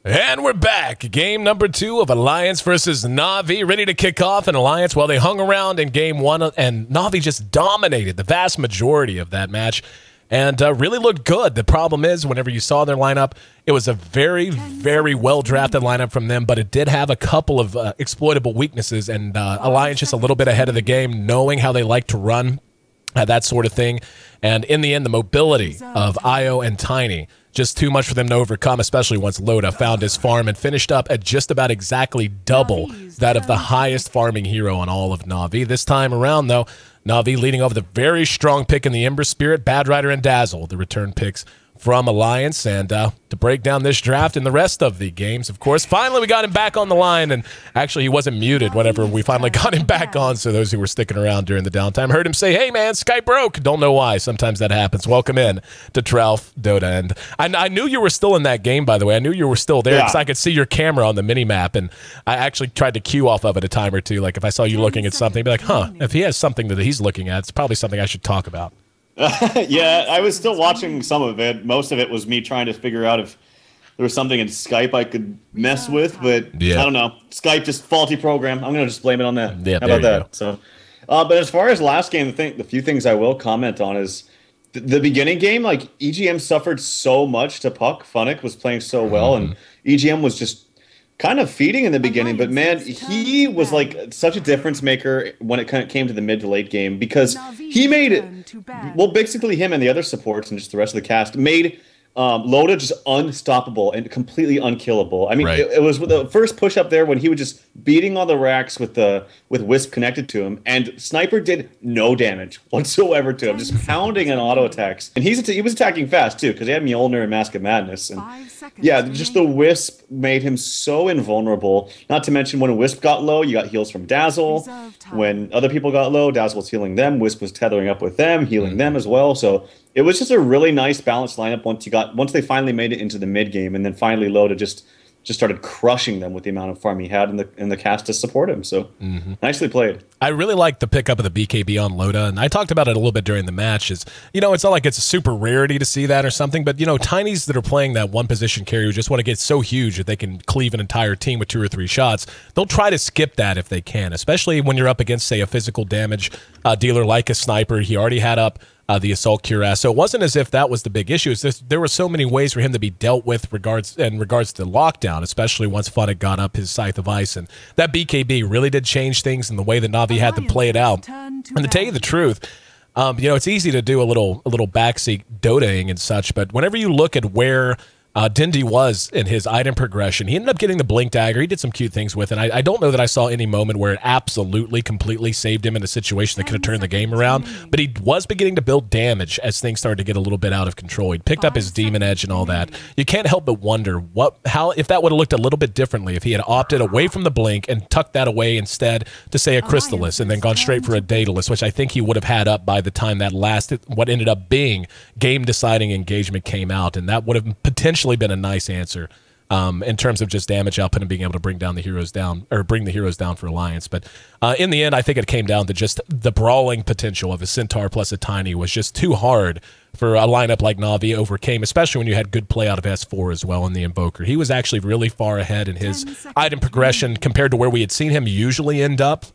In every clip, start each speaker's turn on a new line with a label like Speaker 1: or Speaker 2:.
Speaker 1: And we're back. Game number 2 of Alliance versus Na'Vi, ready to kick off. And Alliance, well, they hung around in game 1, and Na'Vi just dominated the vast majority of that match and really looked good. The problem is, whenever you saw their lineup, it was a very, very well-drafted lineup from them, but it did have a couple of exploitable weaknesses, and Alliance just a little bit ahead of the game, knowing how they like to run, that sort of thing. And in the end, the mobility of Io and Tiny, just too much for them to overcome, especially once Loda found his farm and finished up at just about exactly double that of the highest farming hero on all of Na'Vi. This time around, though, Na'Vi leading over the very strong pick in the Ember Spirit, Bad Rider, and Dazzle, the return picks from Alliance. And to break down this draft and the rest of the games, of course, finally we got him back on the line, and actually he wasn't muted whenever we finally got him back on, so those who were sticking around during the downtime heard him say, "Hey man, Skype broke." Don't know why. Sometimes that happens. Welcome in to Tralf Dota. And I knew you were still in that game, by the way. I knew you were still there because I could see your camera on the mini-map, and I actually tried to queue off of it a time or two. Like if I saw you looking at something, I'd be like, huh, if he has something that he's looking at, it's probably something I should talk about.
Speaker 2: Yeah, I was still watching some of it. Most of it was me trying to figure out if there was something in Skype I could mess with, but I don't know. Skype, just faulty program. I'm going to just blame it on that.
Speaker 1: Yeah,
Speaker 2: how about that? So, but as far as last game, the few things I will comment on is the beginning game. Like EGM suffered so much to Puck. Funnick was playing so well, and EGM was just kind of feeding in the beginning, but man, he was like such a difference maker when it kind of came to the mid to late game, because he made it, well, basically him and the other supports and just the rest of the cast made Loda just unstoppable and completely unkillable. I mean, it was the first push up there when he was just beating all the racks with Wisp connected to him, and Sniper did no damage whatsoever to him, just pounding on auto attacks. And he was attacking fast too, because he had Mjolnir and Mask of Madness. And yeah, just the Wisp made him so invulnerable. Not to mention when a Wisp got low, you got heals from Dazzle. When other people got low, Dazzle was healing them. Wisp was tethering up with them, healing them as well. So it was just a really nice balanced lineup once they finally made it into the mid game, and then finally Loda just started crushing them with the amount of farm he had in the cast to support him. So nicely played. I
Speaker 1: really like the pickup of the BKB on Loda, and I talked about it a little bit during the match. It's not like it's a super rarity to see that or something, but Tinies that are playing that one position carry who just want to get so huge that they can cleave an entire team with 2 or 3 shots, they'll try to skip that if they can, especially when you're up against, say, a physical damage dealer like a Sniper. He already had up the Assault Cuirass. So it wasn't as if that was the big issue. It's just, there were so many ways for him to be dealt with in regards to lockdown, especially once Funnick got up his Scythe of Ice. And that BKB really did change things in the way that Na'Vi had to play it out. And to tell you the truth, it's easy to do a little backseat Dotaing and such, but whenever you look at where Dindy was in his item progression, he ended up getting the Blink Dagger. He did some cute things with it. I don't know that I saw any moment where it absolutely, completely saved him in a situation that could have turned the game around, but he was beginning to build damage as things started to get a little bit out of control. He picked up his Demon Edge and all that. You can't help but wonder if that would have looked a little bit differently if he had opted away from the Blink and tucked that away instead to, say, a Crystallis and then gone straight for a Daedalus, which I think he would have had up by the time that what ended up being game-deciding engagement came out, and that would have potentially been a nice answer in terms of just damage output and being able to bring the heroes down for Alliance. But in the end, I think it came down to just the brawling potential of a Centaur plus a Tiny was just too hard for a lineup like Na'Vi overcame, especially when you had good play out of S4 as well in the Invoker. He was actually really far ahead in his item progression compared to where we had seen him usually end up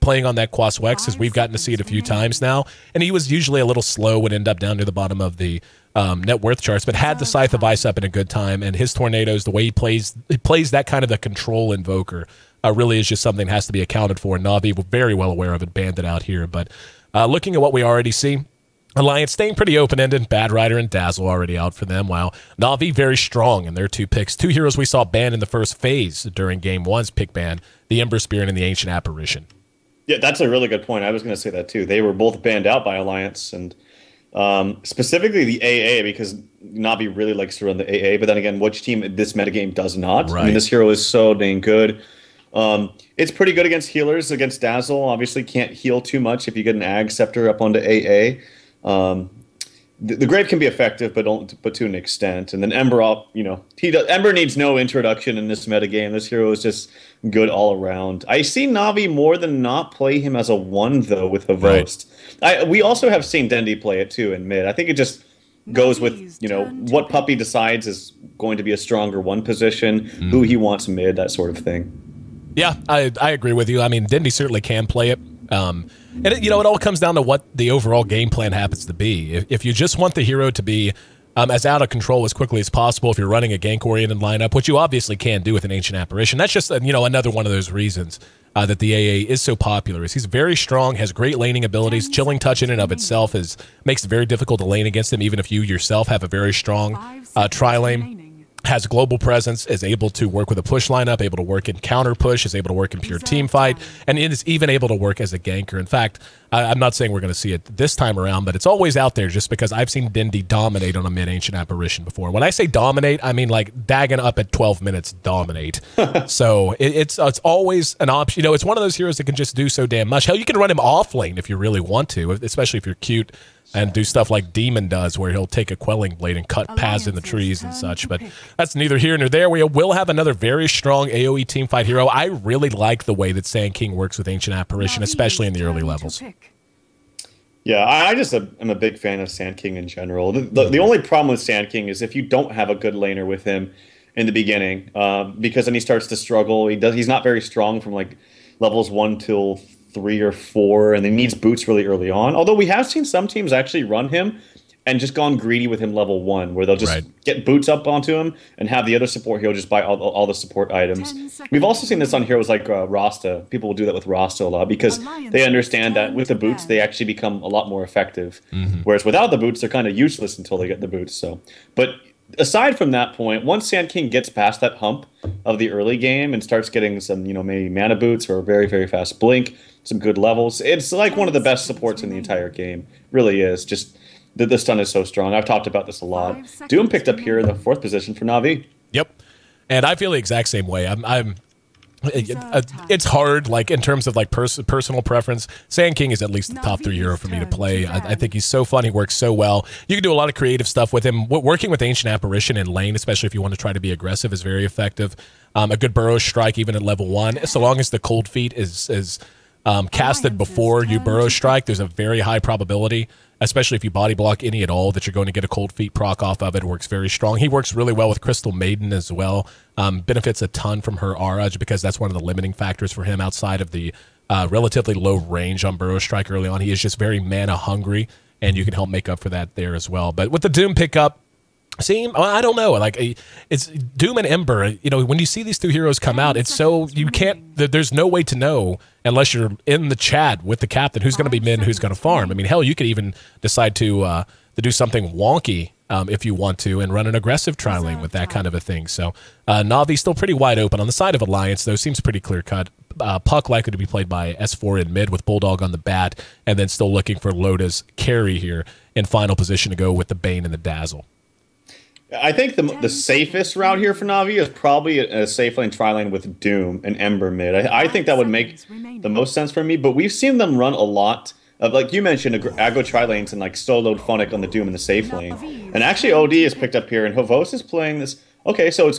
Speaker 1: playing on that Quas Wex, as we've gotten to see it a few times now. And he was usually a little slow, would end up down near the bottom of the net worth charts, but had the Scythe of Ice up in a good time, and his Tornadoes, the way he plays that kind of the control Invoker, really is just something that has to be accounted for. Na'Vi were very well aware of it, banned it out here. But looking at what we already see, Alliance staying pretty open-ended. Bad Rider and Dazzle already out for them, while Na'Vi very strong in their 2 picks. 2 heroes we saw banned in the first phase during Game 1's pick ban, the Ember Spirit and the Ancient Apparition.
Speaker 2: Yeah, that's a really good point. I was going to say that too. They were both banned out by Alliance, and specifically the AA, because Na'Vi really likes to run the AA, but then again, which team in this metagame does not?
Speaker 1: Right.
Speaker 2: I mean, this hero is so dang good. It's pretty good against healers. Against Dazzle, obviously can't heal too much if you get an Ag Scepter up onto AA. The Grave can be effective, but to an extent. And then Ember, Ember needs no introduction in this metagame. This hero is just good all around. I see Na'Vi more than not play him as a 1 though with Havost. Right. We also have seen Dendi play it too in mid. I think it just goes with, you know, what Puppy decides is going to be a stronger one position, who he wants mid, that sort of thing.
Speaker 1: Yeah, I agree with you. I mean, Dindy certainly can play it. And, it all comes down to what the overall game plan happens to be. If you just want the hero to be as out of control as quickly as possible, if you're running a gank-oriented lineup, which you obviously can do with an Ancient Apparition, that's just, another one of those reasons that the AA is so popular. He's very strong, has great laning abilities. Chilling Touch in and of itself makes it very difficult to lane against him, even if you yourself have a very strong tri-lane. Has global presence, is able to work with a push lineup, able to work in counter push, is able to work in pure team fight, and is even able to work as a ganker. In fact, I'm not saying we're going to see it this time around, but it's always out there just because I've seen Dindy dominate on a mid-ancient apparition before. When I say dominate, I mean like dagging up at 12 minutes, dominate. So it's always an option. It's one of those heroes that can just do so damn much. Hell, you can run him off lane if you really want to, especially if you're cute, and do stuff like Demon does, where he'll take a Quelling Blade and cut paths in the trees and such. But that's neither here nor there. We will have another very strong AoE teamfight hero. I really like the way that Sand King works with Ancient Apparition, especially in the early levels.
Speaker 2: Yeah, I just am a big fan of Sand King in general. The only problem with Sand King is if you don't have a good laner with him in the beginning, because then he starts to struggle. He's not very strong from like levels 1 till 3 or 4, and he needs boots really early on. Although we have seen some teams actually run him and just gone greedy with him level 1, where they'll just get boots up onto him and have the other support hero just buy all the support items. We've also seen this on heroes like Rasta. People will do that with Rasta a lot because they understand that with the boots they actually become a lot more effective. Whereas without the boots they're kind of useless until they get the boots. So, but aside from that point, once Sand King gets past that hump of the early game and starts getting some, maybe mana boots or a very, very fast blink, some good levels, it's like one of the best supports in the entire game. Really is. Just the stun is so strong. I've talked about this a lot. Doom picked up here in the 4th position for Na'Vi.
Speaker 1: Yep. And I feel the exact same way. It's hard, like in terms of like personal preference. Sand King is at least the top 3 hero for me to play. I think he's so fun. He works so well. You can do a lot of creative stuff with him. Working with Ancient Apparition in lane, especially if you want to try to be aggressive, is very effective. A good Burrow Strike, even at level 1, so long as the Cold Feet is casted before you Burrow Strike, there's a very high probability, especially if you body block any at all, that you're going to get a Cold Feet proc off of it. It works very strong. He works really well with Crystal Maiden as well. Benefits a ton from her aura because that's one of the limiting factors for him outside of the relatively low range on Burrow Strike early on. He is just very mana hungry, and you can help make up for that there as well. But with the Doom pickup, I don't know. Like, it's Doom and Ember. When you see these 2 heroes come out, it's so you can't. There's no way to know unless you're in the chat with the captain who's going to be mid and who's going to farm. I mean, hell, you could even decide to do something wonky if you want to and run an aggressive tri-lane with that kind of a thing. So Na'Vi's still pretty wide open on the side of Alliance, though. Seems pretty clear cut. Puck likely to be played by S4 in mid with Bulldog on the bat, and then still looking for Loda's carry here in final position to go with the Bane and the Dazzle.
Speaker 2: I think the safest route here for Na'Vi is probably a safe lane tri-lane with Doom and Ember mid. I think that would make the most sense for me, but we've seen them run a lot of, like you mentioned, aggro tri-lanes and like soloed Funnick on the Doom in the safe lane. And actually OD is picked up here, and Havos is playing this. Okay, so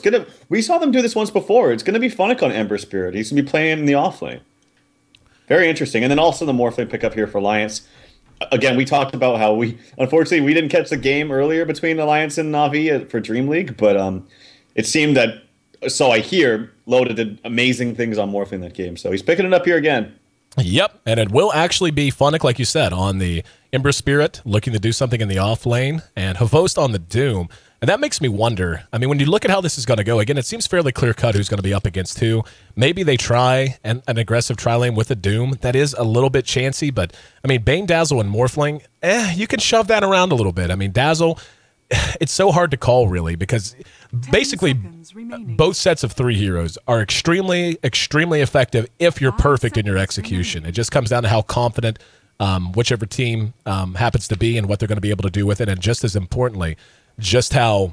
Speaker 2: we saw them do this once before. It's gonna be Funnick on Ember Spirit. He's gonna be playing in the off lane. Very interesting. And then also the Morphling pickup here for Alliance. Again, we talked about how unfortunately we didn't catch the game earlier between Alliance and Na'Vi for Dream League, but it seemed that, so I hear, Loda did amazing things on Morphling that game, so he's picking it up here again.
Speaker 1: Yep, and it will actually be Funnick, like you said, on the Ember Spirit, looking to do something in the off lane, and Havost on the Doom. And that makes me wonder, I mean, when you look at how this is going to go, again, it seems fairly clear-cut who's going to be up against who. Maybe they try an aggressive tri-lane with a Doom. That is a little bit chancy, but, I mean, Bane, Dazzle, and Morphling, you can shove that around a little bit. I mean, Dazzle, it's so hard to call, really, because basically both sets of 3 heroes are extremely, extremely effective if you're perfect in your execution. It just comes down to how confident whichever team happens to be and what they're going to be able to do with it, and just as importantly, just how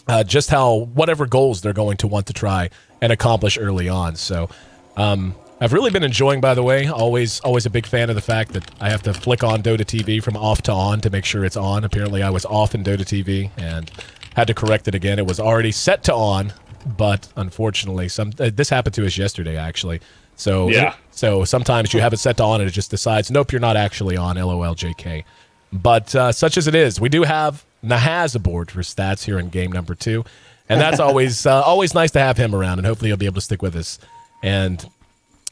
Speaker 1: whatever goals they're going to want to try and accomplish early on. So I've really been enjoying, by the way, always a big fan of the fact that I have to flick on Dota TV from off to on to make sure it's on. Apparently I was off in Dota TV and had to correct it again. It was already set to on, but unfortunately this happened to us yesterday, actually. So yeah. So sometimes you have it set to on and it just decides, nope, you're not actually on, LOL JK. But such as it is, we do have Nahaz aboard for stats here in game number 2. And that's always nice to have him around, and hopefully he'll be able to stick with us. And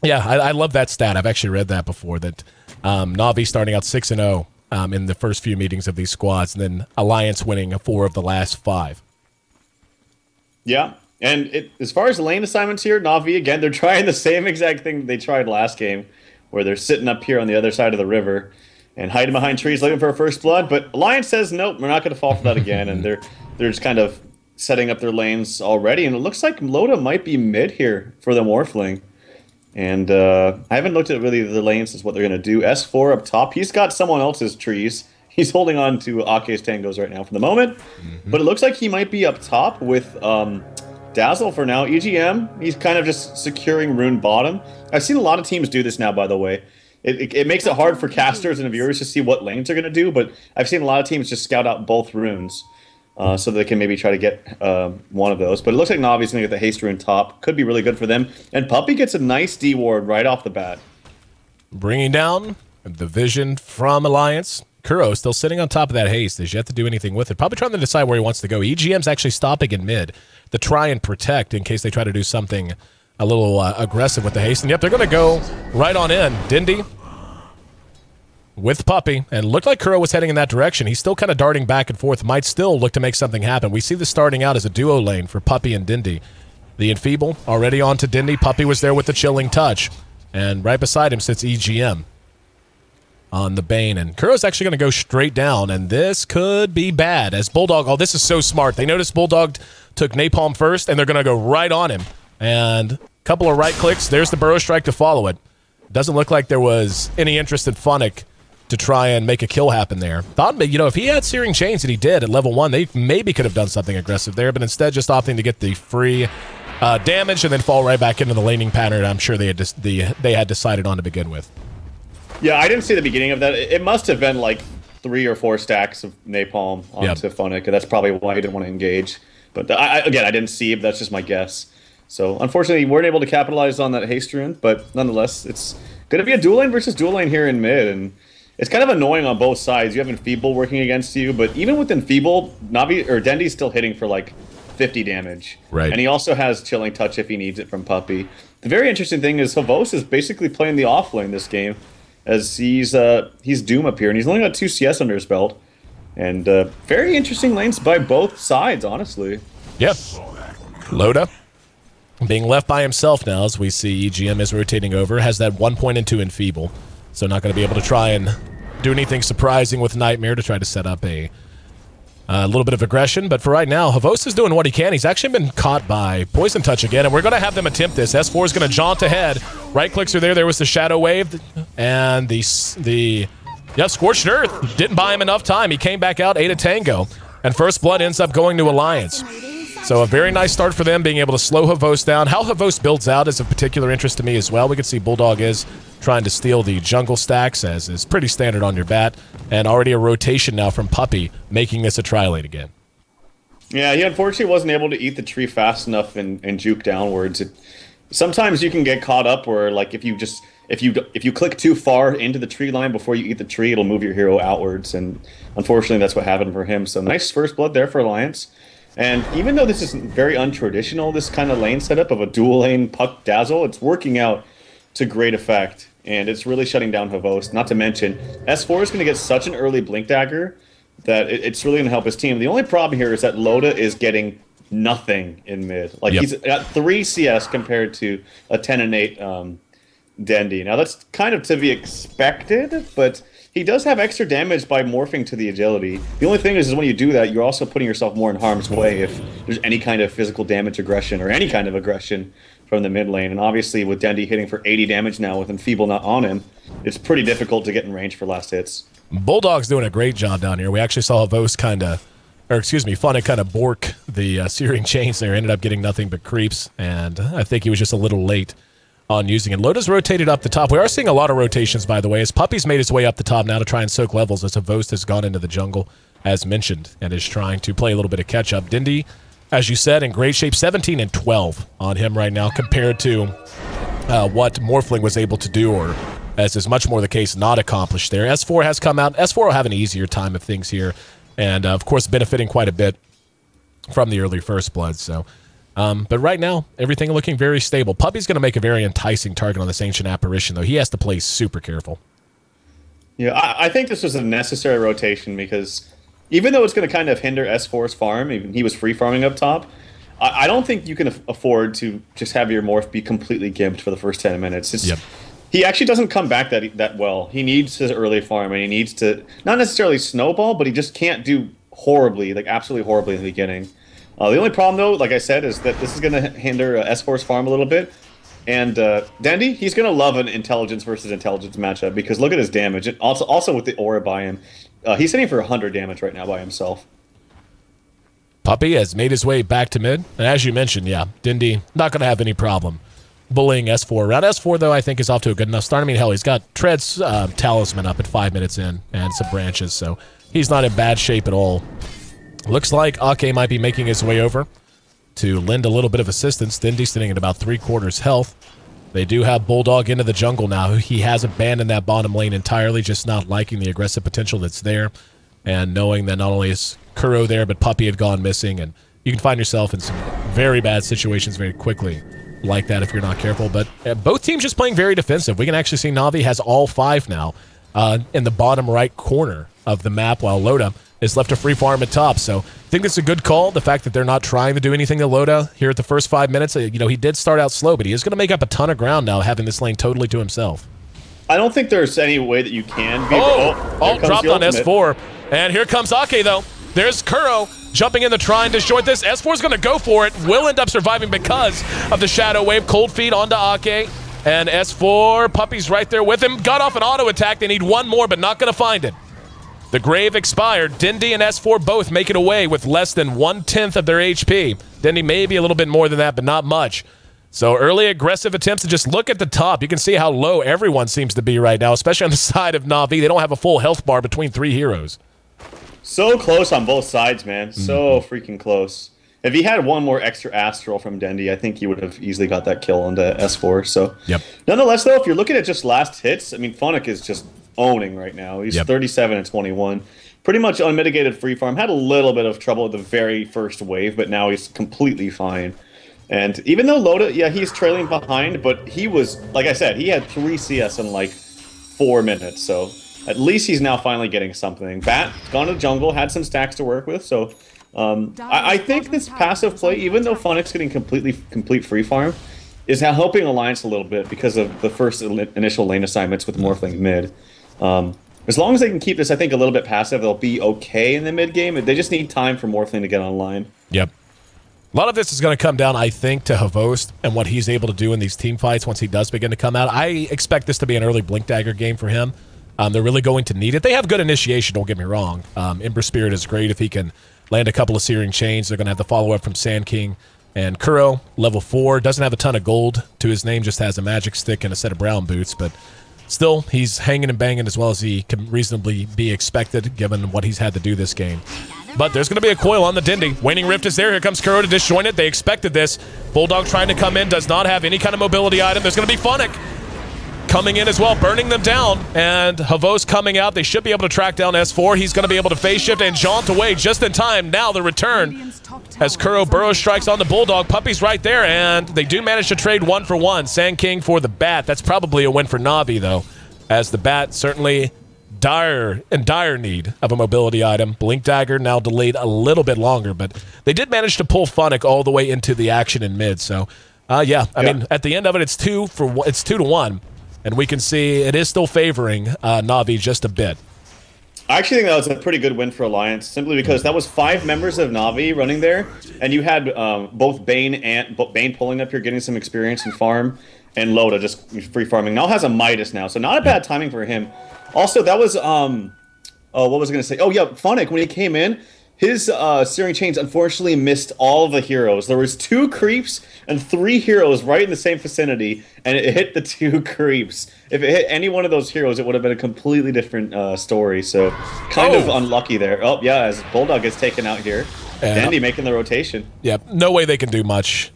Speaker 1: yeah, I love that stat. I've actually read that before, that Na'Vi starting out 6-0 in the first few meetings of these squads, and then Alliance winning 4 of the last 5.
Speaker 2: Yeah, and as far as lane assignments here, Na'Vi, again, they're trying the same exact thing they tried last game, where they're sitting up here on the other side of the river and hiding behind trees looking for a first blood. But Alliance says, nope, we're not going to fall for that again, and they're just kind of setting up their lanes already. And it looks like Loda might be mid here for the Morphling. And I haven't looked at really the lanes as what they're going to do. S4 up top. He's got someone else's trees. He's holding on to Ake's tangos right now for the moment. But it looks like he might be up top with Dazzle for now. EGM, he's kind of just securing Rune bottom. I've seen a lot of teams do this now, by the way. It makes it hard for casters and viewers to see what lanes they're going to do, but I've seen a lot of teams just scout out both runes so they can maybe try to get one of those. But it looks like Navi's going to get the haste rune top. Could be really good for them. And Puppey gets a nice D ward right off the bat.
Speaker 1: Bringing down the vision from Alliance. Kuro still sitting on top of that haste. There's yet to do anything with it. Probably trying to decide where he wants to go. EGM's actually stopping in mid to try and protect in case they try to do something a little aggressive with the haste. And yep, they're going to go right on in. Dindy with Puppey, and looked like Kuro was heading in that direction. He's still kind of darting back and forth. Might still look to make something happen. We see this starting out as a duo lane for Puppey and Dindy. The Enfeeble already on to Dindy. Puppey was there with the chilling touch. And right beside him sits EGM on the Bane. And Kuro's actually going to go straight down, and this could be bad as Bulldog... Oh, this is so smart. They noticed Bulldog took Napalm first, and they're going to go right on him. And a couple of right clicks. There's the Burrow Strike to follow it. Doesn't look like there was any interest in Funnick to try and make a kill happen there. Thought, you know, if he had Searing Chains, and he did at level 1, they maybe could have done something aggressive there, but instead just opting to get the free damage and then fall right back into the laning pattern I'm sure they had decided on to begin with.
Speaker 2: Yeah, I didn't see the beginning of that. It must have been like 3 or 4 stacks of Napalm onto Funnick, and that's probably why he didn't want to engage. But again, I didn't see it, but that's just my guess. So unfortunately, we weren't able to capitalize on that haste rune, but nonetheless, it's going to be a dual lane versus dual lane here in mid, and it's kind of annoying on both sides. You have Enfeeble working against you, but even with Enfeeble, Navi or Dendy's still hitting for like 50 damage. Right. And he also has Chilling Touch if he needs it from Puppey. The very interesting thing is Havos is basically playing the off lane this game, as he's Doom up here, and he's only got 2 CS under his belt. And very interesting lanes by both sides, honestly.
Speaker 1: Yep. Loda being left by himself now, as we see EGM is rotating over, has that 1 point into Enfeeble. So not going to be able to try and do anything surprising with Nightmare to try to set up a little bit of aggression. But for right now, Havos is doing what he can. He's actually been caught by Poison Touch again, and we're going to have them attempt this. S4 is going to jaunt ahead. Right clicks are there. There was the Shadow Wave, and the Scorched Earth didn't buy him enough time. He came back out, ate a Tango, and First Blood ends up going to Alliance. So a very nice start for them, being able to slow Havos down. How Havos builds out is of particular interest to me as well. We can see Bulldog is trying to steal the jungle stacks, as is pretty standard on your bat. And already a rotation now from Puppey, making this a tri-lane again.
Speaker 2: Yeah, he unfortunately wasn't able to eat the tree fast enough and juke downwards. Sometimes you can get caught up where, like, if you click too far into the tree line before you eat the tree, it'll move your hero outwards. And unfortunately, that's what happened for him. So nice First Blood there for Alliance. And even though this is very untraditional, this kind of lane setup of a dual lane Puck Dazzle, it's working out to great effect. And it's really shutting down Havos. Not to mention, S4 is going to get such an early Blink Dagger that it's really going to help his team. The only problem here is that Loda is getting nothing in mid. Like, he's got 3 CS compared to a 10 and 8 Dendy. Now, that's kind of to be expected, but he does have extra damage by morphing to the agility. The only thing is when you do that, you're also putting yourself more in harm's way if there's any kind of physical damage aggression or any kind of aggression from the mid lane. And obviously with Dendy hitting for 80 damage now with Enfeeble not on him, it's pretty difficult to get in range for last hits.
Speaker 1: Bulldog's doing a great job down here. We actually saw Havos Funnick kind of bork the Searing Chains there. Ended up getting nothing but creeps, and I think he was just a little late on using it. Loda's rotated up the top. We are seeing a lot of rotations, by the way, as Puppey's made his way up the top now to try and soak levels, as Havos has gone into the jungle, as mentioned, and is trying to play a little bit of catch-up. Dindy, as you said, in great shape, 17 and 12 on him right now, compared to what Morphling was able to do, or as is much more the case not accomplished there. S4 has come out. S4 will have an easier time of things here, and of course benefiting quite a bit from the early first blood. So, but right now, everything looking very stable. Puppy's going to make a very enticing target on this Ancient Apparition, though. He has to play super careful.
Speaker 2: Yeah, I think this was a necessary rotation because even though it's going to kind of hinder S4's farm, even he was free farming up top, I don't think you can afford to just have your morph be completely gimped for the first 10 minutes. He actually doesn't come back that well. He needs his early farm, and he needs to, not necessarily snowball, but he just can't do horribly, like absolutely horribly in the beginning. The only problem, though, like I said, is that this is going to hinder S4's farm a little bit. And Dendy, he's going to love an intelligence versus intelligence matchup because look at his damage. And also with the aura by him, he's hitting for 100 damage right now by himself.
Speaker 1: Puppy has made his way back to mid. And as you mentioned, yeah, Dindy not going to have any problem bullying S4 around. S4, though, I think is off to a good enough start. I mean, hell, he's got Tread's talisman up at 5 minutes in and some branches, so he's not in bad shape at all. Looks like Ake might be making his way over to lend a little bit of assistance. Dindy sitting at about 3/4 health. They do have Bulldog into the jungle now. He has abandoned that bottom lane entirely, just not liking the aggressive potential that's there, and knowing that not only is Kuro there, but Puppy had gone missing, and you can find yourself in some very bad situations very quickly like that if you're not careful. But both teams just playing very defensive. We can actually see Na'Vi has all 5 now in the bottom right corner of the map, while Loda is left to free farm at top. So I think that's a good call, the fact that they're not trying to do anything to Loda here at the first 5 minutes. You know, he did start out slow, but he is going to make up a ton of ground now, having this lane totally to himself.
Speaker 2: I don't think there's any way that you can be.
Speaker 1: Dropped on S4. And here comes Ake, though. There's Kuro jumping in to try and disjoint this. S4 is going to go for it. Will end up surviving because of the Shadow Wave. Cold Feet onto Ake. And S4, Puppy's right there with him. Got off an auto attack. They need one more, but not going to find it. The Grave expired. Dindy and S4 both make it away with less than 1/10 of their HP. Dindy maybe a little bit more than that, but not much. So early aggressive attempts to just look at the top. You can see how low everyone seems to be right now, especially on the side of Na'Vi. They don't have a full health bar between 3 heroes.
Speaker 2: So close on both sides, man. So freaking close. If he had one more extra Astral from Dendy, I think he would have easily got that kill onto S4. So, nonetheless, though, if you're looking at just last hits, I mean, Funnick is just owning right now. He's 37 and 21. Pretty much unmitigated free farm. Had a little bit of trouble with the very first wave, but now he's completely fine. And even though Loda, yeah, he's trailing behind, but he was, like I said, he had 3 CS in like 4 minutes. So at least he's now finally getting something. Bat, gone to the jungle, had some stacks to work with. So I think this passive play, even though Funnick's getting complete free farm, is now helping Alliance a little bit because of the first initial lane assignments with Morphling mid. As long as they can keep this, I think, a little bit passive, they'll be okay in the mid game. They just need time for Morphling to get online.
Speaker 1: Yep. A lot of this is going to come down, I think, to Havost and what he's able to do in these team fights once he does begin to come out. I expect this to be an early Blink Dagger game for him. They're really going to need it. They have good initiation, don't get me wrong. Ember Spirit is great if he can land a couple of Searing Chains. They're going to have the follow-up from Sand King. And Kuro, level 4, doesn't have a ton of gold to his name, just has a magic stick and a set of brown boots, but still, he's hanging and banging as well as he can reasonably be expected, given what he's had to do this game. But there's going to be a coil on the Dindy. Waning Rift is there. Here comes Kuro to disjoint it. They expected this. Bulldog trying to come in, does not have any kind of mobility item. There's going to be Funnick coming in as well, burning them down. And Havos coming out. They should be able to track down S4. He's going to be able to phase shift and jaunt away just in time. Now the return as Kuro burrow strikes on the Bulldog. Puppy's right there, and they do manage to trade 1 for 1. Sand King for the Bat. That's probably a win for Na'Vi, though, as the Bat certainly in dire need of a mobility item. Blink Dagger now delayed a little bit longer, but they did manage to pull Funnick all the way into the action in mid. So, I mean, at the end of it, it's 2 to 1, and we can see it is still favoring Na'Vi just a bit.
Speaker 2: I actually think that was a pretty good win for Alliance, simply because that was 5 members of Na'Vi running there, and you had both Bane pulling up here, getting some experience in farm, and Loda just free farming. Now has a Midas now, so not a bad timing for him. Also, that was, what was I going to say? Oh, yeah, Funnick, when he came in, his Searing Chains unfortunately missed all of the heroes. There was 2 creeps and 3 heroes right in the same vicinity, and it hit the 2 creeps. If it hit any one of those heroes, it would have been a completely different story. So, kind of unlucky there. Oh, yeah, as Bulldog gets taken out here. Dindy making the rotation.
Speaker 1: Yeah, no way they can do much.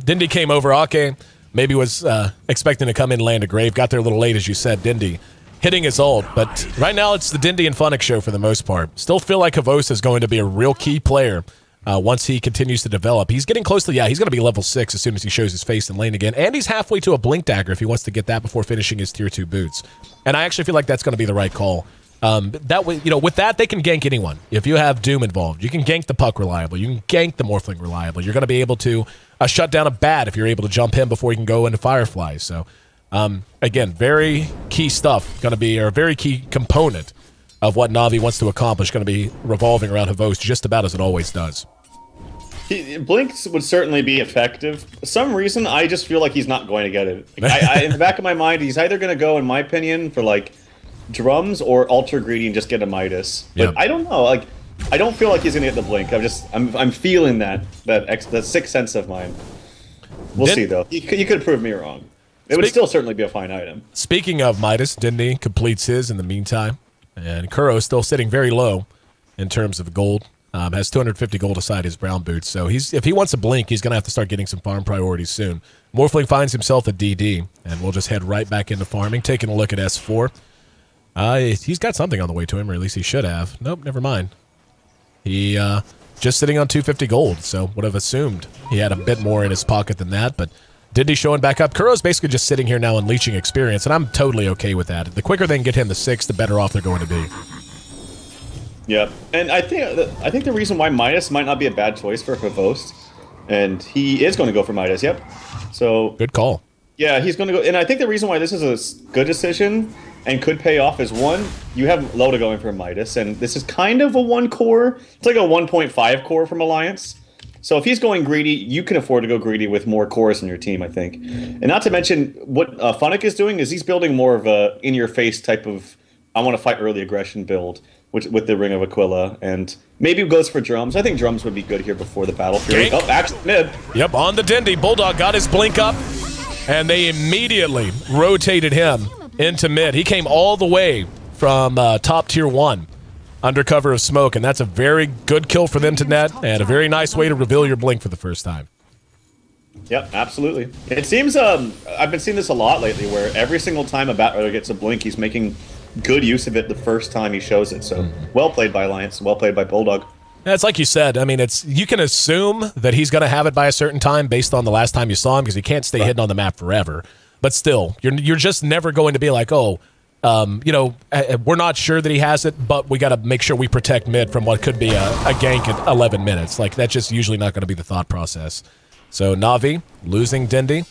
Speaker 1: Dindy came over. Ake maybe was expecting to come in and land a grave. Got there a little late, as you said, Dindy hitting his ult. But right now it's the Dindy and Funnick show for the most part. Still feel like Havos is going to be a real key player once he continues to develop. He's getting close to, he's going to be level 6 as soon as he shows his face in lane again. And he's halfway to a Blink Dagger if he wants to get that before finishing his tier 2 boots. And I actually feel like that's going to be the right call. That way, with that, they can gank anyone. If you have Doom involved, you can gank the Puck reliably. You can gank the Morphling reliably. You're going to be able to shut down a Bat if you're able to jump him before he can go into Firefly. So, again, very key stuff. Going to be a very key component of what Na'Vi wants to accomplish. Going to be revolving around Havos just about as it always does.
Speaker 2: Blinks would certainly be effective. For some reason, I just feel like he's not going to get it. Like, in the back of my mind, he's either going to go, in my opinion, for like drums or ultra greedy and just get a Midas. But I don't know. Like, I don't feel like he's gonna get the blink. I'm feeling that sixth sense of mine. We'll see though. You could prove me wrong. It would still certainly be a fine item.
Speaker 1: Speaking of Midas, Dindy completes his in the meantime, and Kuro still sitting very low in terms of gold. Has 250 gold aside his brown boots. So if he wants a blink, he's gonna have to start getting some farm priorities soon. Morphling finds himself a DD, and we'll just head right back into farming. Taking a look at S4. He's got something on the way to him, or at least he should have. Nope, never mind. He just sitting on 250 gold, so would have assumed he had a bit more in his pocket than that, but Dindy showing back up. Kuro's basically just sitting here now and leeching experience, and I'm totally okay with that. The quicker they can get him to 6, the better off they're going to be.
Speaker 2: Yeah, and I think the reason why Midas might not be a bad choice for Havost, and he is going to go for Midas, yep. So
Speaker 1: good call.
Speaker 2: Yeah, he's going to go, and I think the reason why this is a good decision and could pay off is, one, you have Loda going for Midas, and this is kind of a 1 core. It's like a 1.5 core from Alliance. So if he's going greedy, you can afford to go greedy with more cores in your team, I think. And not to mention, what Funnick is doing is he's building more of a in-your-face type of, I want to fight early aggression build with the Ring of Aquila, and maybe goes for drums. I think drums would be good here before the Battle Fury. Oh, actually, mid.
Speaker 1: Yep, on the Dindy. Bulldog got his blink up, and they immediately rotated him into mid. He came all the way from top tier 1 under cover of smoke, and that's a very good kill for them to net, and a very nice way to reveal your blink for the first time.
Speaker 2: Yep, absolutely. It seems I've been seeing this a lot lately, where every single time a Bat Rider gets a blink, he's making good use of it the first time he shows it. So well played by Alliance, well played by Bulldog.
Speaker 1: Yeah, it's like you said. I mean, you can assume that he's going to have it by a certain time based on the last time you saw him, because he can't stay hidden on the map forever. But still, you're just never going to be like, oh, we're not sure that he has it, but we got to make sure we protect mid from what could be a gank in 11 minutes. Like, that's just usually not going to be the thought process. So Na'Vi losing Dindy,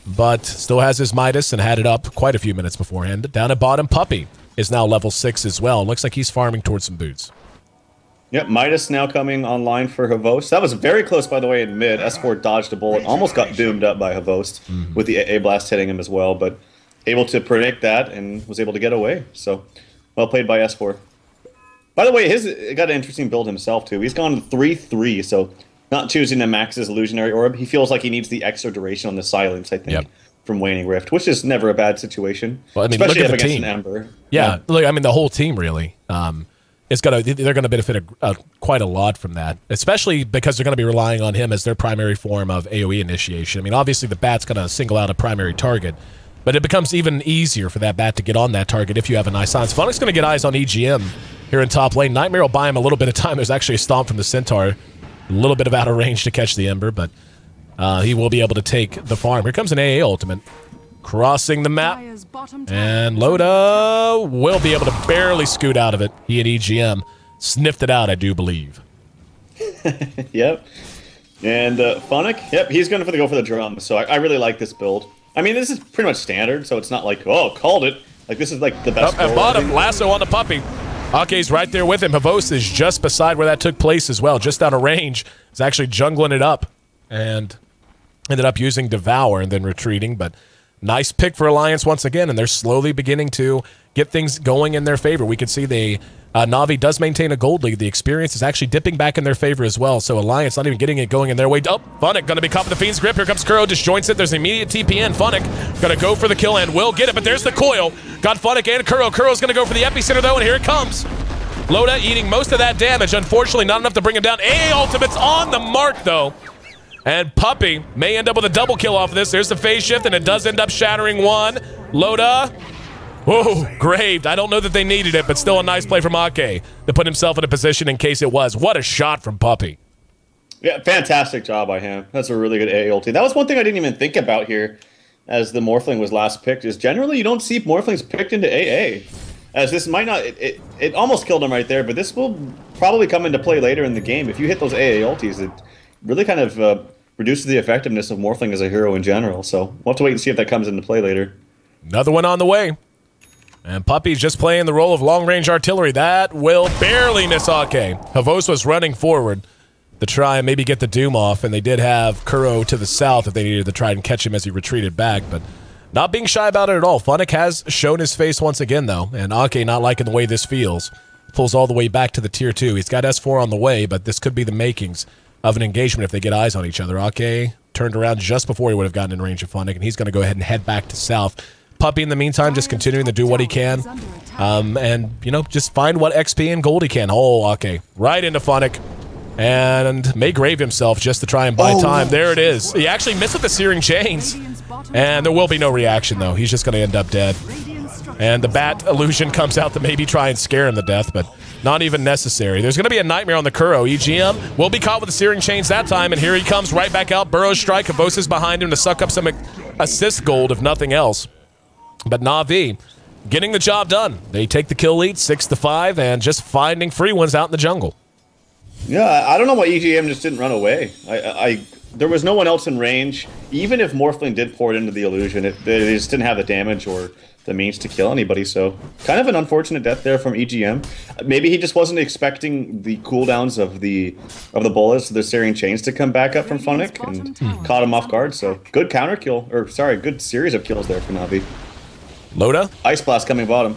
Speaker 1: but still has his Midas and had it up quite a few minutes beforehand. Down at bottom, Puppy is now level 6 as well. Looks like he's farming towards some boots.
Speaker 2: Yep, Midas now coming online for Havost. That was very close, by the way, in mid. S4 dodged a bullet, almost got doomed up by Havost with the A-Blast hitting him as well, but able to predict that and was able to get away. So, well played by S4. By the way, he got an interesting build himself, too. He's gone 3-3, so not choosing to max his Illusionary Orb. He feels like he needs the extra duration on the Silence, I think, from Waning Rift, which is never a bad situation,
Speaker 1: well, I mean,
Speaker 2: especially
Speaker 1: look at
Speaker 2: up
Speaker 1: the
Speaker 2: against
Speaker 1: team.
Speaker 2: an Ember.
Speaker 1: Yeah, look, I mean, the whole team, really. They're going to benefit quite a lot from that, especially because they're going to be relying on him as their primary form of AoE initiation. I mean, obviously the Bat's going to single out a primary target, but it becomes even easier for that Bat to get on that target if you have a nice silence. Funnick's going to get eyes on EGM here in top lane. Nightmare will buy him a little bit of time. There's actually a stomp from the Centaur, a little bit of out of range to catch the Ember, but he will be able to take the farm. Here comes an AA ultimate. Crossing the map, and Loda will be able to barely scoot out of it. He and EGM sniffed it out, I do believe.
Speaker 2: Yep. And Funnick, yep, he's going to go for the drum, so I really like this build. I mean, this is pretty much standard, so it's not like, oh, called it. Like, this is like the best.
Speaker 1: Up at bottom, lasso on the Puppy. Ake's right there with him. Havos is just beside where that took place as well, just out of range. He's actually jungling it up, and ended up using Devour and then retreating, but nice pick for Alliance once again, and they're slowly beginning to get things going in their favor. We can see Na'Vi does maintain a gold lead. The experience is actually dipping back in their favor as well, so Alliance not even getting it going in their way. Oh, Funnick going to be caught with the Fiend's Grip. Here comes Kuro, disjoints it. There's an immediate TPN. Funnick going to go for the kill and will get it, but there's the coil. Got Funnick and Kuro. Kuro's going to go for the epicenter, though, and here it comes. Loda eating most of that damage. Unfortunately, not enough to bring him down. AA ultimate's on the mark, though. And Puppy may end up with a double kill off of this. There's the phase shift, and it does end up shattering one. Loda. Whoa, graved. I don't know that they needed it, but still a nice play from Ake to put himself in a position in case it was. What a shot from Puppy.
Speaker 2: Yeah, fantastic job by him. That's a really good AA ulti. That was one thing I didn't even think about here as the Morphling was last picked, is generally you don't see Morphlings picked into AA. As this might not, it almost killed him right there, but this will probably come into play later in the game. If you hit those AA ultis, it really kind of reduces the effectiveness of Morphling as a hero in general. So we'll have to wait and see if that comes into play later.
Speaker 1: Another one on the way. And Puppy's just playing the role of long-range artillery. That will barely miss Ake. Havos was running forward to try and maybe get the Doom off, and they did have Kuro to the south if they needed to try and catch him as he retreated back, but not being shy about it at all. Funnick has shown his face once again, though, and Ake not liking the way this feels. Pulls all the way back to the tier 2. He's got S4 on the way, but this could be the makings of an engagement if they get eyes on each other. Ake turned around just before he would have gotten in range of Funnick, and he's going to go ahead and head back to south. Puppy, in the meantime, just continuing to do what he can, and, you know, just find what XP and gold he can. Oh, Ake, right into Funnick, and may grave himself just to try and buy time. There it is. He actually missed with the Searing Chains, and there will be no reaction, though. He's just going to end up dead. And the bat illusion comes out to maybe try and scare him to death, but not even necessary. There's going to be a nightmare on the Kuro. EGM will be caught with the Searing Chains that time, and here he comes right back out. Burrow strike. Havos is behind him to suck up some assist gold, if nothing else. But Na'Vi getting the job done. They take the kill lead 6-5 and just finding free ones out in the jungle.
Speaker 2: Yeah, I don't know why EGM just didn't run away. There was no one else in range. Even if Morphling did pour it into the illusion, they just didn't have the damage or the means to kill anybody. So kind of an unfortunate death there from EGM. Maybe he just wasn't expecting the cooldowns of the bullets, the Searing Chains to come back up from Funnick and caught him off guard. So good counter kill, or sorry, good series of kills there for Na'Vi.
Speaker 1: Loda?
Speaker 2: Ice Blast coming bottom.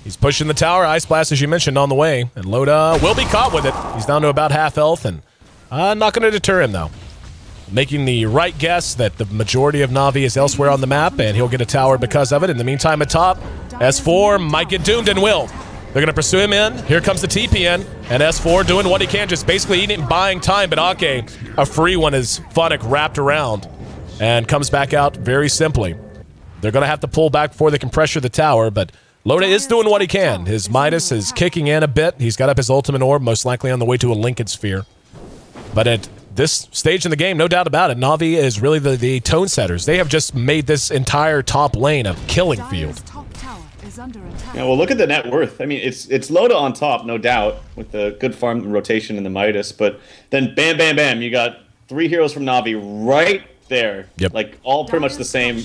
Speaker 1: He's pushing the tower. Ice Blast, as you mentioned, on the way. And Loda will be caught with it. He's down to about half health, and not going to deter him, though. Making the right guess that the majority of Na'Vi is elsewhere on the map, and he'll get a tower because of it. In the meantime, at top, S4 might get doomed and will. They're going to pursue him in. Here comes the TP in, and S4 doing what he can, just basically eating and buying time. But Ake, a free one is Funnick wrapped around and comes back out very simply. They're going to have to pull back before they can pressure the tower, but Loda is doing what he can. His Midas is kicking in a bit. He's got up his ultimate orb, most likely on the way to a Lincoln Sphere. But at this stage in the game, no doubt about it, Na'Vi is really the tone setters. They have just made this entire top lane a killing field.
Speaker 2: Yeah, well, look at the net worth. I mean, it's Loda on top, no doubt, with the good farm rotation in the Midas. But then bam, bam, bam, you got 3 heroes from Na'Vi right there.
Speaker 1: Yep.
Speaker 2: Like, all pretty much the same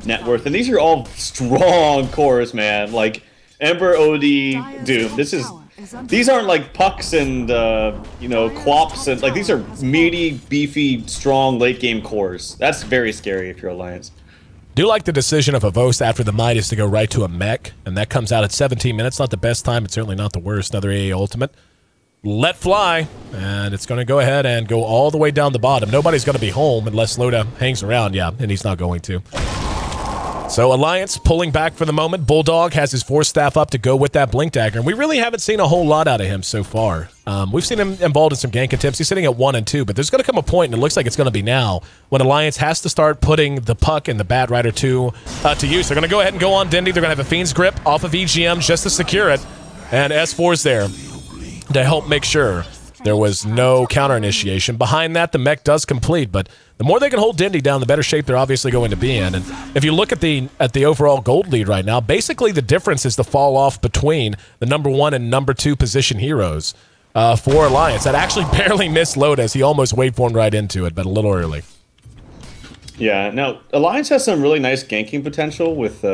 Speaker 2: net worth. And these are all strong cores, man. Like, Ember, OD, Doom. These aren't like pucks and, you know, quaps. And, like, these are meaty, beefy, strong late-game cores. That's very scary if you're Alliance.
Speaker 1: Do like the decision of Havos after the Midas to go right to a mech, and that comes out at 17 minutes. Not the best time, but certainly not the worst. Another AA ultimate. Let fly, and it's going to go ahead and go all the way down the bottom. Nobody's going to be home unless Loda hangs around, yeah, and he's not going to. So Alliance pulling back for the moment. Bulldog has his Force Staff up to go with that Blink Dagger, and we really haven't seen a whole lot out of him so far. We've seen him involved in some gank attempts. He's sitting at 1 and 2, but there's going to come a point, and it looks like it's going to be now, when Alliance has to start putting the Puck and the Bat Rider to use. They're going to go ahead and go on Dindy. They're going to have a Fiend's Grip off of EGM just to secure it, and S4's there to help make sure there was no counter initiation. Behind that, the mech does complete, but the more they can hold Dindy down, the better shape they're obviously going to be in. And if you look at the overall gold lead right now, basically the difference is the fall off between the #1 and #2 position heroes for Alliance. That actually barely missed Loda as he almost waveformed right into it, but a little early.
Speaker 2: Yeah, now Alliance has some really nice ganking potential with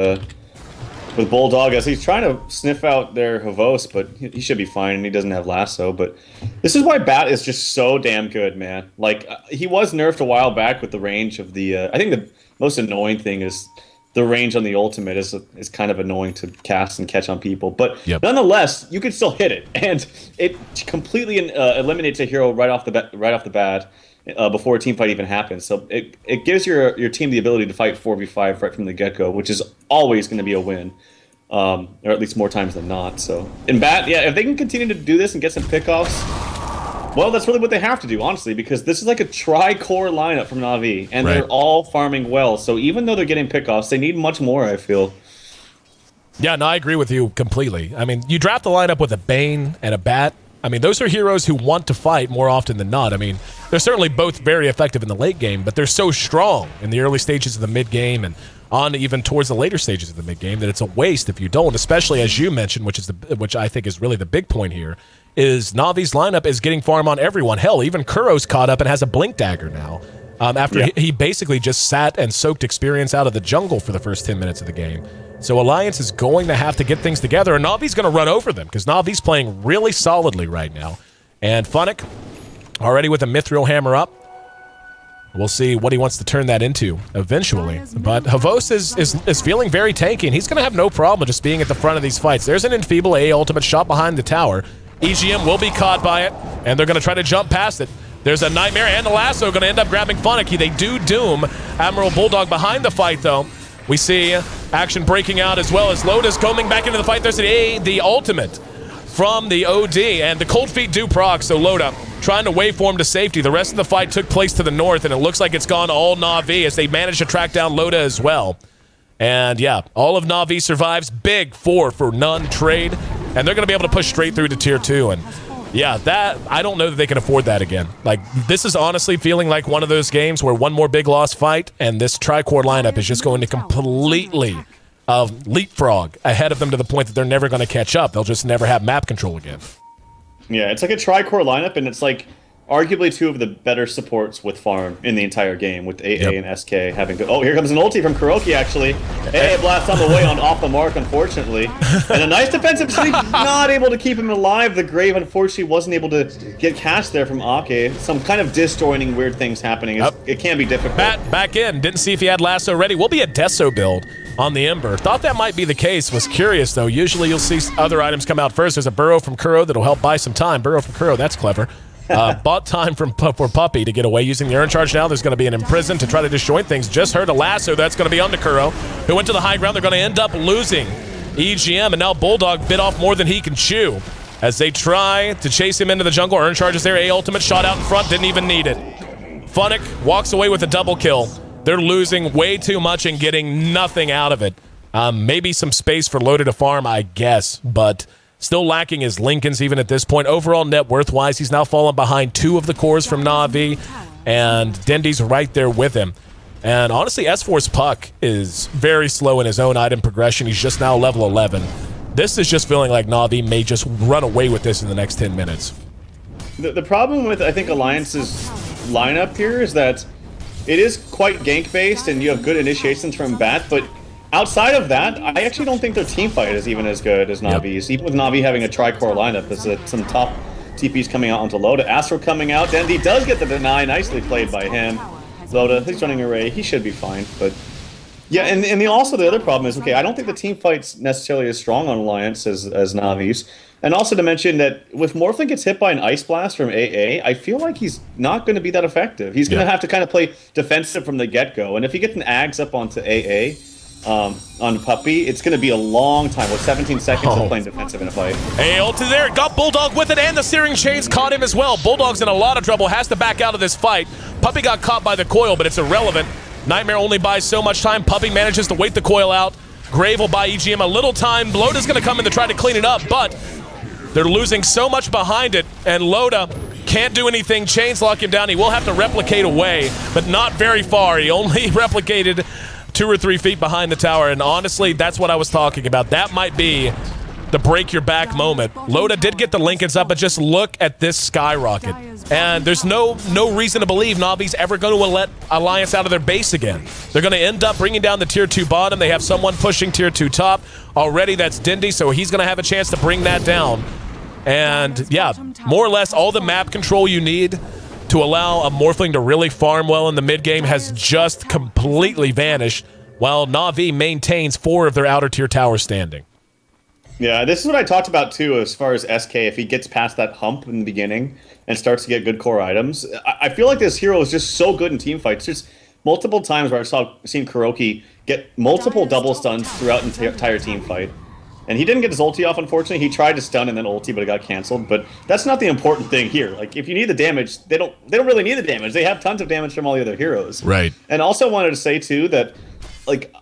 Speaker 2: Bulldog, as he's trying to sniff out their Havos, but he should be fine, and he doesn't have Lasso. But this is why Bat is just so damn good, man. Like, he was nerfed a while back with the range of the... I think the most annoying thing is the range on the ultimate is kind of annoying to cast and catch on people. But nonetheless, you can still hit it, and it completely eliminates a hero right off the bat. Before a team fight even happens. So it gives your team the ability to fight 4v5 right from the get-go, which is always going to be a win, or at least more times than not. So in Bat, yeah, if they can continue to do this and get some pickoffs, Well, that's really what they have to do, honestly, because this is like a tri-core lineup from Na'Vi, and they're all farming well. So even though they're getting pickoffs, they need much more, I feel.
Speaker 1: Yeah, no, I agree with you completely. I mean, you draft a lineup with a Bane and a Bat. I mean, those are heroes who want to fight more often than not. I mean, they're certainly both very effective in the late game, but they're so strong in the early stages of the mid game and on even towards the later stages of the mid game that it's a waste if you don't, especially as you mentioned, which I think is really the big point here, is Na'Vi's lineup is getting farm on everyone. Hell, even Kuro's caught up and has a Blink Dagger now. After he basically just sat and soaked experience out of the jungle for the first 10 minutes of the game. So Alliance is going to have to get things together, and Na'Vi's going to run over them because Na'Vi's playing really solidly right now. And Funnick, already with a Mithril Hammer up. We'll see what he wants to turn that into eventually. But Havos is feeling very tanky, and he's going to have no problem just being at the front of these fights. There's an Enfeeble A ultimate shot behind the tower. EGM will be caught by it, and they're going to try to jump past it. There's a Nightmare and the Lasso going to end up grabbing Funnick. They do doom Admiral Bulldog behind the fight, though. We see action breaking out as well as Loda's coming back into the fight. There's the ultimate from the OD, and the Cold Feet do proc, so Loda trying to waveform to safety. The rest of the fight took place to the north, and it looks like it's gone all Na'Vi as they managed to track down Loda as well. And yeah, all of Na'Vi survives. Big 4 for none trade, and they're going to be able to push straight through to Tier 2, and yeah, that I don't know that they can afford that again. Like, this is honestly feeling like one of those games where one more big loss fight, and this tri-core lineup is just going to completely leapfrog ahead of them to the point that they're never going to catch up. They'll just never have map control again.
Speaker 2: Yeah, it's like a tri-core lineup, and it's like arguably two of the better supports with farm in the entire game, with AA and SK having good. Oh, here comes an ulti from Kuroki, actually. AA blast on the way on off the mark, unfortunately. And a nice defensive sweep, not able to keep him alive. The Grave, unfortunately, wasn't able to get cast there from Ake. Some kind of disjoining weird things happening. It can be difficult.
Speaker 1: Back in. Didn't see if he had Lasso ready. Will be a Deso build on the Ember. Thought that might be the case. Was curious, though. Usually you'll see other items come out first. There's a Burrow from Kuro that'll help buy some time. Burrow from Kuro, that's clever. Bought time for Puppy to get away using the Urn Charge now. There's going to be an Imprison to try to disjoint things. Just heard a Lasso. That's going to be onto Kuro, who went to the high ground. They're going to end up losing EGM, and now Bulldog bit off more than he can chew as they try to chase him into the jungle. Urn Charge is there. A ultimate shot out in front. Didn't even need it. Funnick walks away with a double kill. They're losing way too much and getting nothing out of it. Maybe some space for Loda to farm, I guess, but still lacking his Lincolns even at this point. Overall net worth-wise, he's now fallen behind 2 of the cores from Na'Vi, and Dendy's right there with him. And honestly, S4's Puck is very slow in his own item progression. He's just now level 11. This is just feeling like Na'Vi may just run away with this in the next 10 minutes.
Speaker 2: The problem with, I think, Alliance's lineup here is that it is quite gank-based, and you have good initiations from Bat, but outside of that, I actually don't think their team fight is even as good as Na'Vi's. Even with Na'Vi having a tri-core lineup, there's some top TPs coming out onto Loda. Astro coming out. Dendy does get the deny. Nicely played by him. Loda, he's running array. He should be fine. But yeah, and also the other problem is, okay, I don't think the team fight's necessarily as strong on Alliance as Na'Vi's. And also to mention that if Morphling gets hit by an Ice Blast from AA, I feel like he's not going to be that effective. He's going to have to kind of play defensive from the get-go. And if he gets an Ags up onto AA, on Puppy, it's going to be a long time with 17 seconds of playing defensive in a fight.
Speaker 1: Hey, ult is there. Got Bulldog with it, and the Searing Chains caught him as well. Bulldog's in a lot of trouble, has to back out of this fight. Puppy got caught by the coil, but it's irrelevant. Nightmare only buys so much time. Puppy manages to wait the coil out. Grave will buy EGM a little time. Loda's going to come in to try to clean it up, but they're losing so much behind it, and Loda can't do anything. Chains lock him down. He will have to replicate away, but not very far. He only replicated 2 or 3 feet behind the tower, and honestly, that's what I was talking about. That might be the break your back moment. Loda did get the Lincolns up, but just look at this skyrocket. And there's no reason to believe Na'Vi's ever going to let Alliance out of their base again. They're going to end up bringing down the Tier 2 bottom. They have someone pushing Tier 2 top. Already that's Dindy, so he's going to have a chance to bring that down. And yeah, more or less all the map control you need to allow a Morphling to really farm well in the mid-game has just completely vanished, while Na'Vi maintains 4 of their outer tier towers standing.
Speaker 2: Yeah, this is what I talked about too, as far as SK, if he gets past that hump in the beginning and starts to get good core items. I feel like this hero is just so good in team fights. There's multiple times where I've seen Kuroki get multiple double stuns throughout an entire team fight. And he didn't get his ulti off, unfortunately. He tried to stun and then ulti, but it got canceled. But that's not the important thing here. Like, if you need the damage, they don't really need the damage. They have tons of damage from all the other heroes.
Speaker 1: Right.
Speaker 2: And also wanted to say, too, that, like,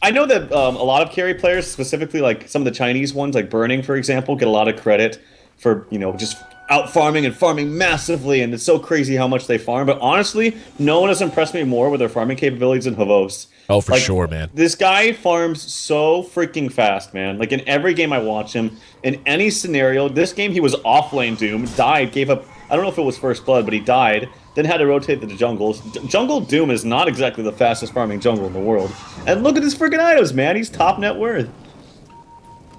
Speaker 2: I know that a lot of carry players, specifically, like, some of the Chinese ones, like Burning, for example, get a lot of credit for, you know, just out farming and farming massively, and it's so crazy how much they farm. But honestly, no one has impressed me more with their farming capabilities than Havos.
Speaker 1: Oh, for sure, man.
Speaker 2: This guy farms so freaking fast, man. Like, in every game I watch him, in any scenario, this game he was off lane Doom, died, gave up, I don't know if it was first blood, but he died, then had to rotate to the jungles. Jungle Doom is not exactly the fastest farming jungle in the world. And look at his freaking items, man. He's top net worth.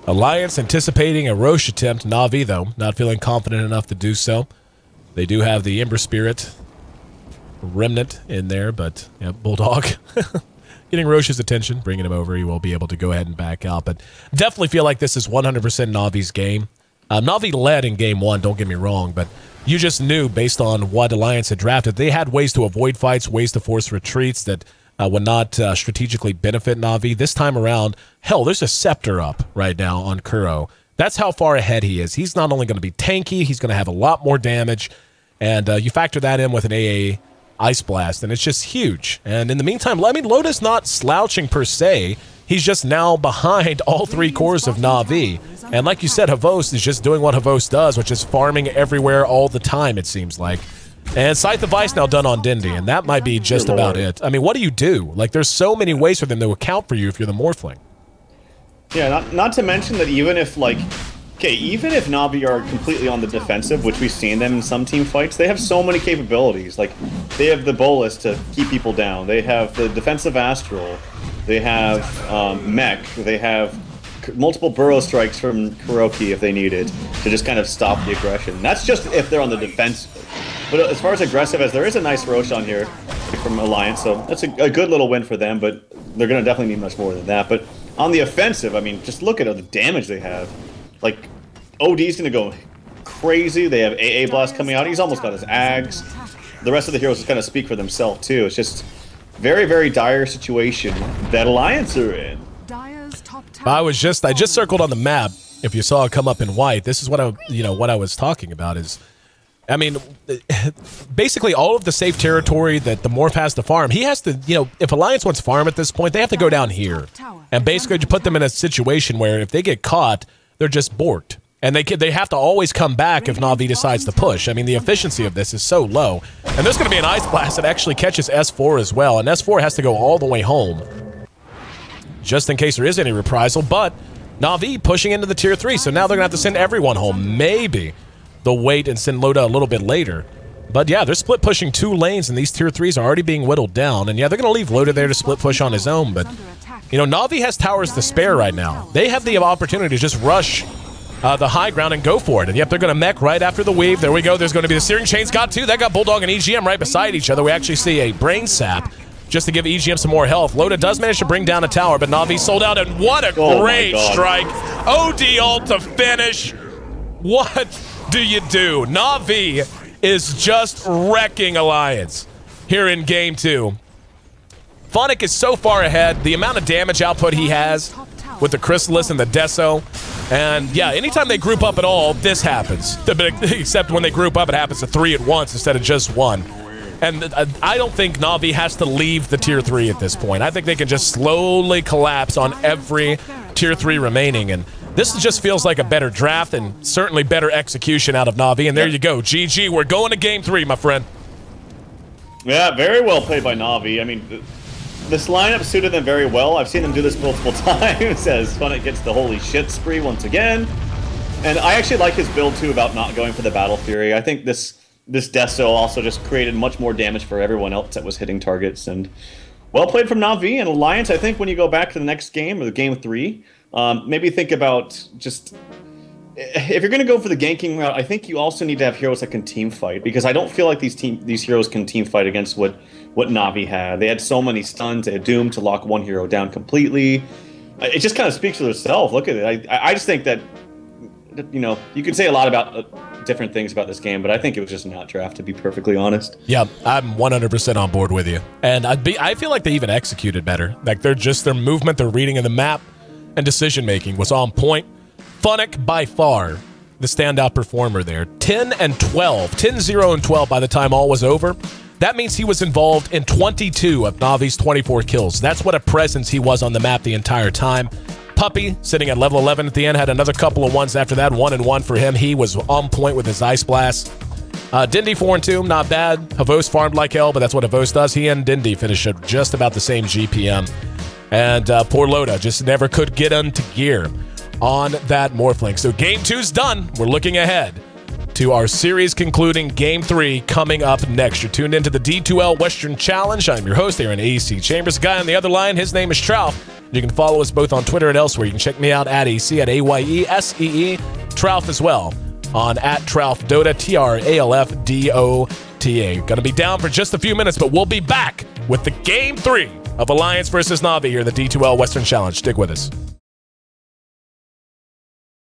Speaker 1: Alliance anticipating a Roche attempt. Na'Vi, though, not feeling confident enough to do so. They do have the Ember Spirit Remnant in there, but yeah, Bulldog getting Roche's attention, bringing him over. He will be able to go ahead and back out, but definitely feel like this is 100% Na'Vi's game. Na'Vi led in game 1, don't get me wrong, but you just knew based on what Alliance had drafted, they had ways to avoid fights, ways to force retreats that would not strategically benefit Na'Vi. This time around, hell, there's a Scepter up right now on Kuro. That's how far ahead he is. He's not only going to be tanky, he's going to have a lot more damage, and you factor that in with an AA Ice Blast, and it's just huge. And in the meantime, I mean, Loda's not slouching per se. He's just now behind all 3 cores of Na'Vi. And like you said, Havos is just doing what Havos does, which is farming everywhere all the time, it seems like. And Scythe of Ice now done on Dindy, and that might be just about it. I mean, what do you do? Like, there's so many ways for them to account for you if you're the Morphling.
Speaker 2: Yeah, not to mention that even if, like, okay, even if Na'Vi are completely on the defensive, which we've seen them in some team fights, they have so many capabilities. Like, they have the Bolus to keep people down. They have the defensive Astral. They have Mech. They have multiple burrow strikes from Kuroki if they need it to just kind of stop the aggression. That's just if they're on the defensive. But as far as aggressive as, there is a nice Roche on here from Alliance, so that's a good little win for them, but they're going to definitely need much more than that. But on the offensive, I mean, just look at all the damage they have. Like, OD's going to go crazy. They have AA Blast coming out. He's almost got his Ags. The rest of the heroes just kind of speak for themselves, too. It's just very, very dire situation that Alliance are in.
Speaker 1: I just circled on the map. If you saw it come up in white, this is what I was talking about is, I mean, basically all of the safe territory that the Morph has to farm, he has to, if Alliance wants to farm at this point, they have to go down here and basically put them in a situation where if they get caught, they're just borked. And they have to always come back if Na'Vi decides to push. I mean, the efficiency of this is so low. And there's going to be an Ice Blast that actually catches S4 as well, and S4 has to go all the way home just in case there is any reprisal. But Na'Vi pushing into the tier 3, so now they're going to have to send everyone home. Maybe they'll wait and send Loda a little bit later. But yeah, they're split pushing 2 lanes, and these tier 3s are already being whittled down. And yeah, they're going to leave Loda there to split push on his own, but Na'Vi has towers to spare right now. They have the opportunity to just rush the high ground and go for it. And yep, they're going to mech right after the weave. There we go. There's going to be the Searing Chains. Got 2. That got Bulldog and EGM right beside each other. We actually see a Brain Sap just to give EGM some more health. Loda does manage to bring down a tower, but Na'Vi sold out, and what a great strike. OD ult to finish. What do you do? Na'Vi is just wrecking Alliance here in game 2. Funnick is so far ahead. The amount of damage output he has with the Chrysalis and the Deso. And yeah, anytime they group up at all, this happens. Except when they group up, it happens to 3 at once instead of just 1. And I don't think Na'Vi has to leave the tier 3 at this point. I think they can just slowly collapse on every tier 3 remaining. And this just feels like a better draft and certainly better execution out of Na'Vi. And there you go. GG. We're going to game 3, my friend.
Speaker 2: Yeah, very well played by Na'Vi. I mean, this lineup suited them very well. I've seen them do this multiple times as Funnick gets the holy shit spree once again. And I actually like his build, too, about not going for the Battle Fury. I think this Deso also just created much more damage for everyone else that was hitting targets. And well played from Na'Vi. And Alliance, I think when you go back to the next game, or the game 3, maybe think about just... If you're going to go for the ganking route, I think you also need to have heroes that can team fight, because I don't feel like these heroes can team fight against what Na'Vi had. They had so many stuns. They had Doom to lock one hero down completely. It just kind of speaks for itself. Look at it. I just think that, you could say a lot about different things about this game, but I think it was just an outdraft, to be perfectly honest. Yeah,
Speaker 1: I'm 100% on board with you. And I feel like they even executed better. Like, their movement, their reading of the map, and decision-making was on point. Funnick, by far, the standout performer there. 10 and 12. 10, 0, and 12 by the time all was over. That means he was involved in 22 of Navi's 24 kills. That's what a presence he was on the map the entire time. Puppy, sitting at level 11 at the end, had another couple of ones after that. 1 and 1 for him. He was on point with his Ice Blast. Dindy 4 and 2, not bad. Havos farmed like hell, but that's what Havos does. He and Dindy finished at just about the same GPM. And poor Loda just never could get into gear on that Morphling. So Game 2's done. We're looking ahead to our series concluding Game 3 coming up next. You're tuned into the D2L Western Challenge. I'm your host, Aaron AC Chambers. Guy on the other line, his name is Trout. You can follow us both on Twitter and elsewhere. You can check me out at AC, at AYESEE, Trout as well, on at TralfDota, TRALFDOTA. Gonna be down for just a few minutes, but we'll be back with the Game 3 of Alliance versus Navi here in the D2L Western Challenge. Stick with us.